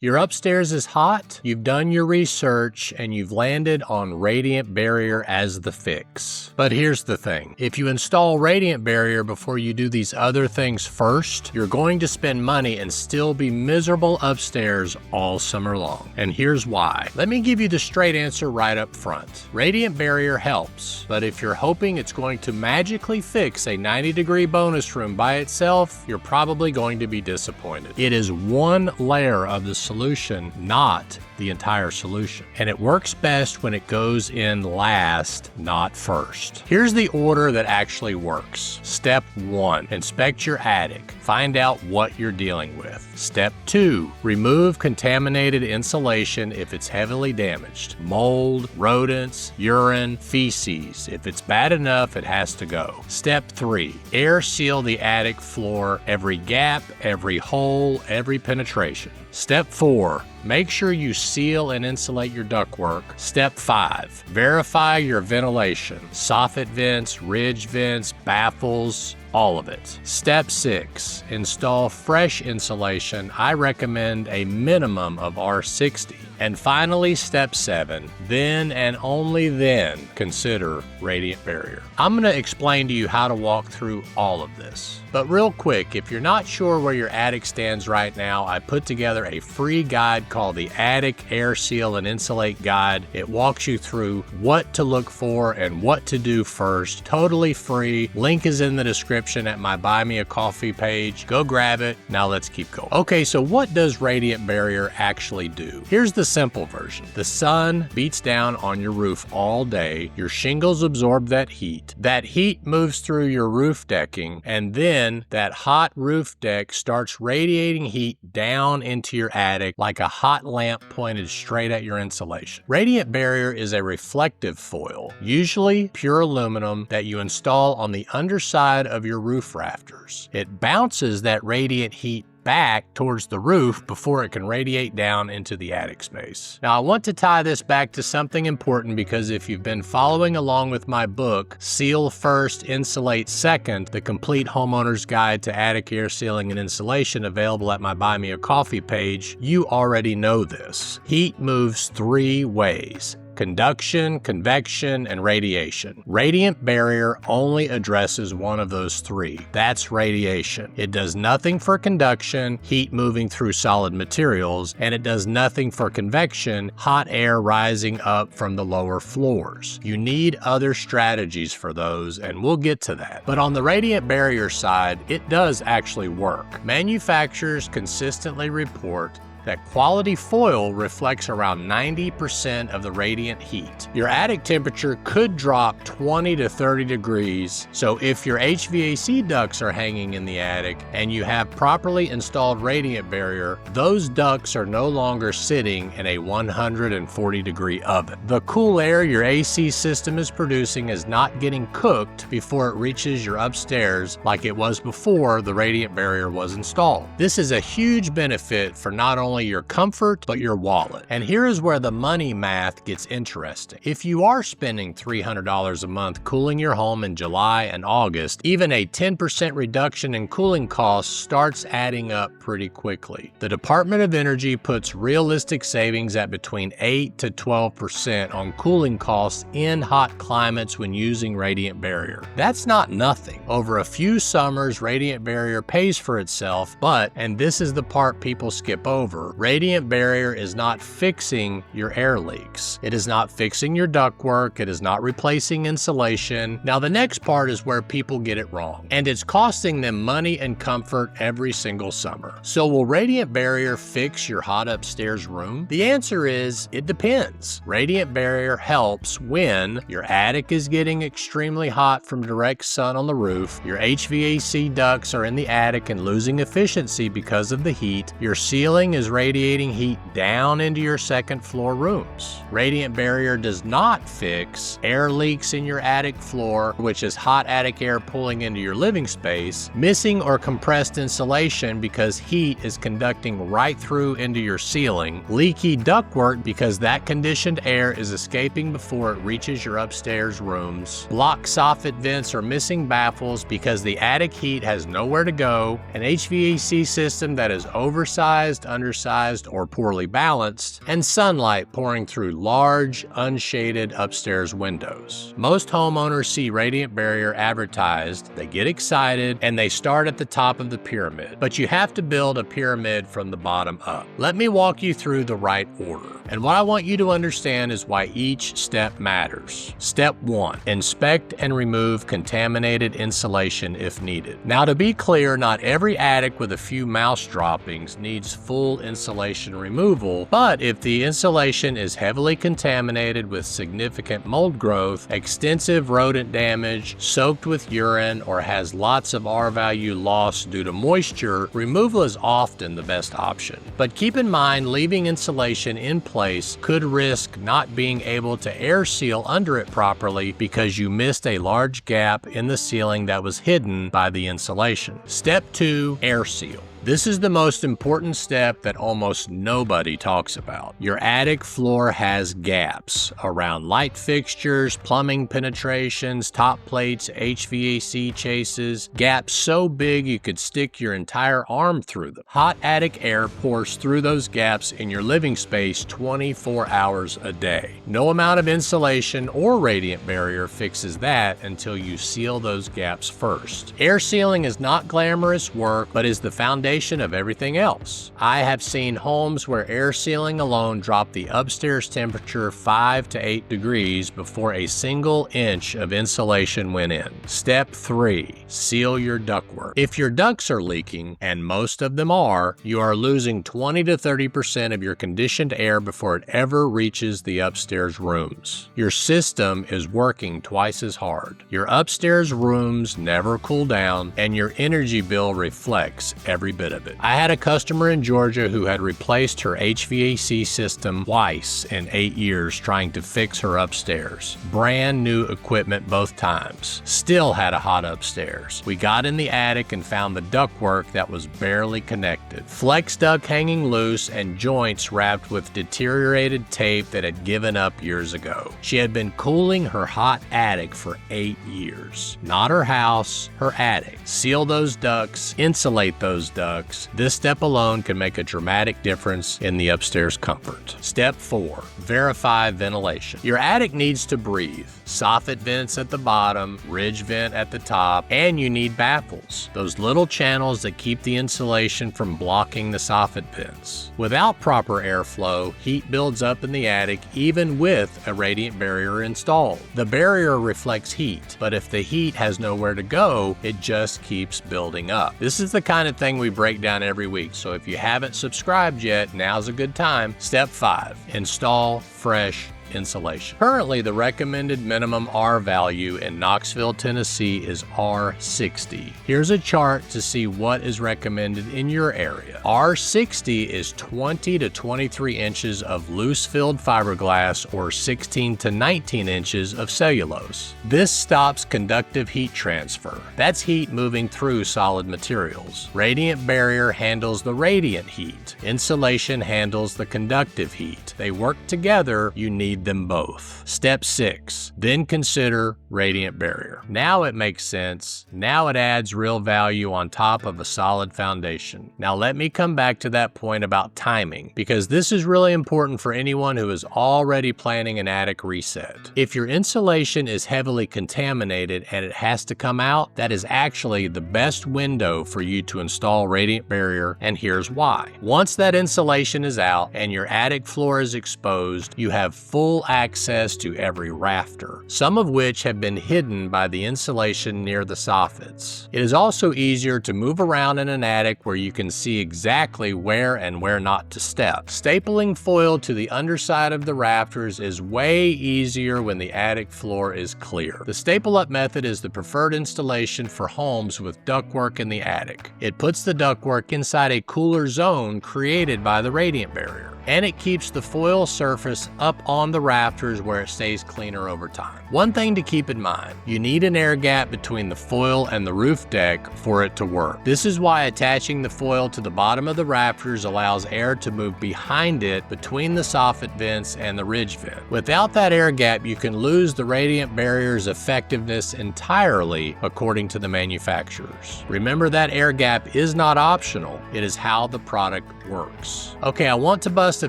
Your upstairs is hot, you've done your research, and you've landed on radiant barrier as the fix. But here's the thing. If you install radiant barrier before you do these other things first, you're going to spend money and still be miserable upstairs all summer long. And here's why. Let me give you the straight answer right up front. Radiant barrier helps, but if you're hoping it's going to magically fix a 90-degree bonus room by itself, you're probably going to be disappointed. It is one layer of the solution, not the entire solution. And it works best when it goes in last, not first. Here's the order that actually works. Step 1, inspect your attic. Find out what you're dealing with. Step 2, remove contaminated insulation if it's heavily damaged. Mold, rodents, urine, feces. If it's bad enough, it has to go. Step 3, air seal the attic floor, every gap, every hole, every penetration. Step 4, make sure you seal and insulate your ductwork. Step 5, verify your ventilation. Soffit vents, ridge vents, baffles, all of it. Step 6, install fresh insulation. I recommend a minimum of R60. And finally, step 7, then and only then consider radiant barrier. I'm going to explain to you how to walk through all of this. But real quick, if you're not sure where your attic stands right now, I put together a free guide called the Attic Air Seal and Insulate Guide. It walks you through what to look for and what to do first. Totally free. Link is in the description at my Buy Me a Coffee page. Go grab it. Now let's keep going. Okay, so what does radiant barrier actually do? Here's the simple version. The sun beats down on your roof all day. Your shingles absorb that heat. That heat moves through your roof decking, and then that hot roof deck starts radiating heat down into your attic like a hot lamp pointed straight at your insulation. Radiant barrier is a reflective foil, usually pure aluminum, that you install on the underside of your roof rafters. It bounces that radiant heat back towards the roof before it can radiate down into the attic space. Now, I want to tie this back to something important because if you've been following along with my book, Seal First, Insulate Second, the complete homeowner's guide to attic air sealing and insulation, available at my Buy Me a Coffee page, you already know this. Heat moves 3 ways: conduction, convection, and radiation. Radiant barrier only addresses one of those 3. That's radiation. It does nothing for conduction, heat moving through solid materials, and it does nothing for convection, hot air rising up from the lower floors. You need other strategies for those, and we'll get to that. But on the radiant barrier side, it does actually work. Manufacturers consistently report that quality foil reflects around 90% of the radiant heat. Your attic temperature could drop 20 to 30 degrees, so if your HVAC ducts are hanging in the attic and you have properly installed radiant barrier, those ducts are no longer sitting in a 140-degree oven. The cool air your AC system is producing is not getting cooked before it reaches your upstairs like it was before the radiant barrier was installed. This is a huge benefit for not only your comfort, but your wallet. And here is where the money math gets interesting. If you are spending $300 a month cooling your home in July and August, even a 10% reduction in cooling costs starts adding up pretty quickly. The Department of Energy puts realistic savings at between 8 to 12% on cooling costs in hot climates when using radiant barrier. That's not nothing. Over a few summers, radiant barrier pays for itself, but, and this is the part people skip over, radiant barrier is not fixing your air leaks. It is not fixing your ductwork. It is not replacing insulation. Now, the next part is where people get it wrong, and it's costing them money and comfort every single summer. So will radiant barrier fix your hot upstairs room? The answer is, it depends. Radiant barrier helps when your attic is getting extremely hot from direct sun on the roof, your HVAC ducts are in the attic and losing efficiency because of the heat, your ceiling is radiating heat down into your second floor rooms. Radiant barrier does not fix air leaks in your attic floor, which is hot attic air pulling into your living space, missing or compressed insulation because heat is conducting right through into your ceiling, leaky ductwork because that conditioned air is escaping before it reaches your upstairs rooms, blocked soffit vents or missing baffles because the attic heat has nowhere to go, an HVAC system that is oversized, undersized, undersized or poorly balanced, and sunlight pouring through large, unshaded upstairs windows. Most homeowners see radiant barrier advertised, they get excited, and they start at the top of the pyramid. But you have to build a pyramid from the bottom up. Let me walk you through the right order. And what I want you to understand is why each step matters. Step 1. Inspect and remove contaminated insulation if needed. Now, to be clear, not every attic with a few mouse droppings needs full insulation removal, but if the insulation is heavily contaminated with significant mold growth, extensive rodent damage, soaked with urine, or has lots of R-value loss due to moisture, removal is often the best option. But keep in mind, leaving insulation in place could risk not being able to air seal under it properly because you missed a large gap in the ceiling that was hidden by the insulation. Step 2. Air seal. This is the most important step that almost nobody talks about. Your attic floor has gaps around light fixtures, plumbing penetrations, top plates, HVAC chases, gaps so big you could stick your entire arm through them. Hot attic air pours through those gaps in your living space 24 hours a day. No amount of insulation or radiant barrier fixes that until you seal those gaps first. Air sealing is not glamorous work, but is the foundation of everything else. I have seen homes where air sealing alone dropped the upstairs temperature 5 to 8 degrees before a single inch of insulation went in. Step 3. Seal your ductwork. If your ducts are leaking, and most of them are, you are losing 20 to 30% of your conditioned air before it ever reaches the upstairs rooms. Your system is working twice as hard. Your upstairs rooms never cool down, and your energy bill reflects every bit of it. I had a customer in Georgia who had replaced her HVAC system twice in 8 years trying to fix her upstairs. Brand new equipment both times. Still had a hot upstairs. We got in the attic and found the ductwork that was barely connected. Flex duct hanging loose and joints wrapped with deteriorated tape that had given up years ago. She had been cooling her hot attic for 8 years. Not her house, her attic. Seal those ducts, insulate those ducts. This step alone can make a dramatic difference in the upstairs comfort. Step 4. Verify ventilation. Your attic needs to breathe. Soffit vents at the bottom, ridge vent at the top, and you need baffles, those little channels that keep the insulation from blocking the soffit vents. Without proper airflow, heat builds up in the attic even with a radiant barrier installed. The barrier reflects heat, but if the heat has nowhere to go, it just keeps building up. This is the kind of thing we break down every week, so if you haven't subscribed yet, now's a good time. Step 5. Install fresh insulation. Currently, the recommended minimum R value in Knoxville, Tennessee is R60. Here's a chart to see what is recommended in your area. R60 is 20 to 23 inches of loose-filled fiberglass or 16 to 19 inches of cellulose. This stops conductive heat transfer. That's heat moving through solid materials. Radiant barrier handles the radiant heat. Insulation handles the conductive heat. They work together. You need them both. Step 6. Then consider radiant barrier. Now it makes sense. Now it adds real value on top of a solid foundation. Now let me come back to that point about timing, because this is really important for anyone who is already planning an attic reset. If your insulation is heavily contaminated and it has to come out, that is actually the best window for you to install radiant barrier, and here's why. Once that insulation is out and your attic floor is exposed, you have full access to every rafter, some of which have been hidden by the insulation near the soffits. It is also easier to move around in an attic where you can see exactly where and where not to step. Stapling foil to the underside of the rafters is way easier when the attic floor is clear. The staple up method is the preferred installation for homes with ductwork in the attic. It puts the ductwork inside a cooler zone created by the radiant barrier. and it keeps the foil surface up on the rafters where it stays cleaner over time. One thing to keep in mind, you need an air gap between the foil and the roof deck for it to work. This is why attaching the foil to the bottom of the rafters allows air to move behind it between the soffit vents and the ridge vent. Without that air gap, you can lose the radiant barrier's effectiveness entirely, according to the manufacturers. Remember that air gap is not optional, it is how the product works. Okay, I want to bust a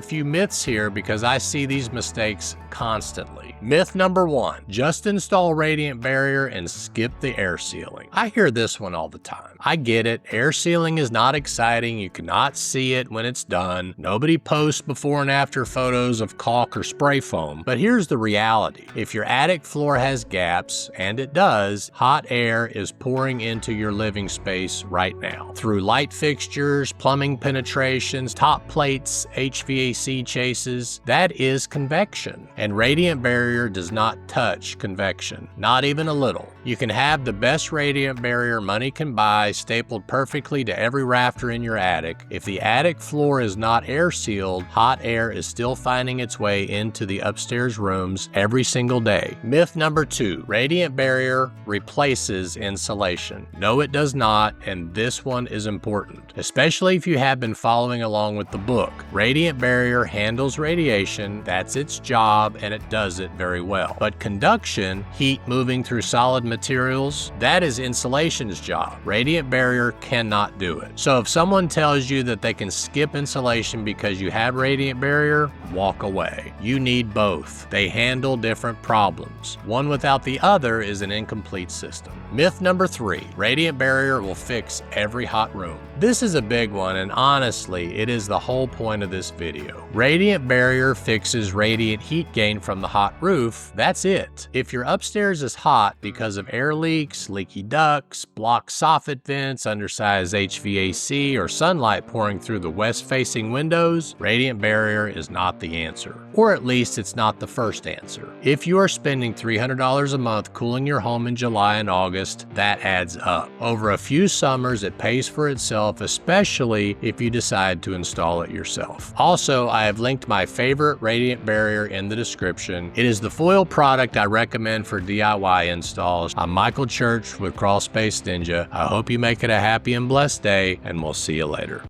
few myths here because I see these mistakes constantly. Myth number 1, just install radiant barrier and skip the air sealing. I hear this one all the time. I get it, air sealing is not exciting, you cannot see it when it's done. Nobody posts before and after photos of caulk or spray foam, but here's the reality. If your attic floor has gaps, and it does, hot air is pouring into your living space right now. Through light fixtures, plumbing penetrations, top plates, HVAC chases, that is convection. And radiant barrier does not touch convection, not even a little. You can have the best radiant barrier money can buy stapled perfectly to every rafter in your attic. If the attic floor is not air sealed, hot air is still finding its way into the upstairs rooms every single day. Myth number 2, radiant barrier replaces insulation. No, it does not, and this one is important, especially if you have been following along with the book. Radiant barrier handles radiation, that's its job, and it does it very well. But conduction, heat moving through solid materials, that is insulation's job. Radiant barrier cannot do it. So if someone tells you that they can skip insulation because you have radiant barrier, walk away. You need both. They handle different problems. One without the other is an incomplete system. Myth number 3, radiant barrier will fix every hot room. This is a big one, and honestly, it is the whole point of this video. Radiant barrier fixes radiant heat gain from the hot roof, that's it. If your upstairs is hot because of air leaks, leaky ducts, blocked soffit vents, undersized HVAC, or sunlight pouring through the west-facing windows, radiant barrier is not the answer. Or at least it's not the first answer. If you are spending $300 a month cooling your home in July and August, that adds up. Over a few summers, it pays for itself, especially if you decide to install it yourself. Also, I have linked my favorite radiant barrier in the description. It is the foil product I recommend for DIY installs. I'm Michael Church with Crawl Space Ninja. I hope you make it a happy and blessed day, and we'll see you later.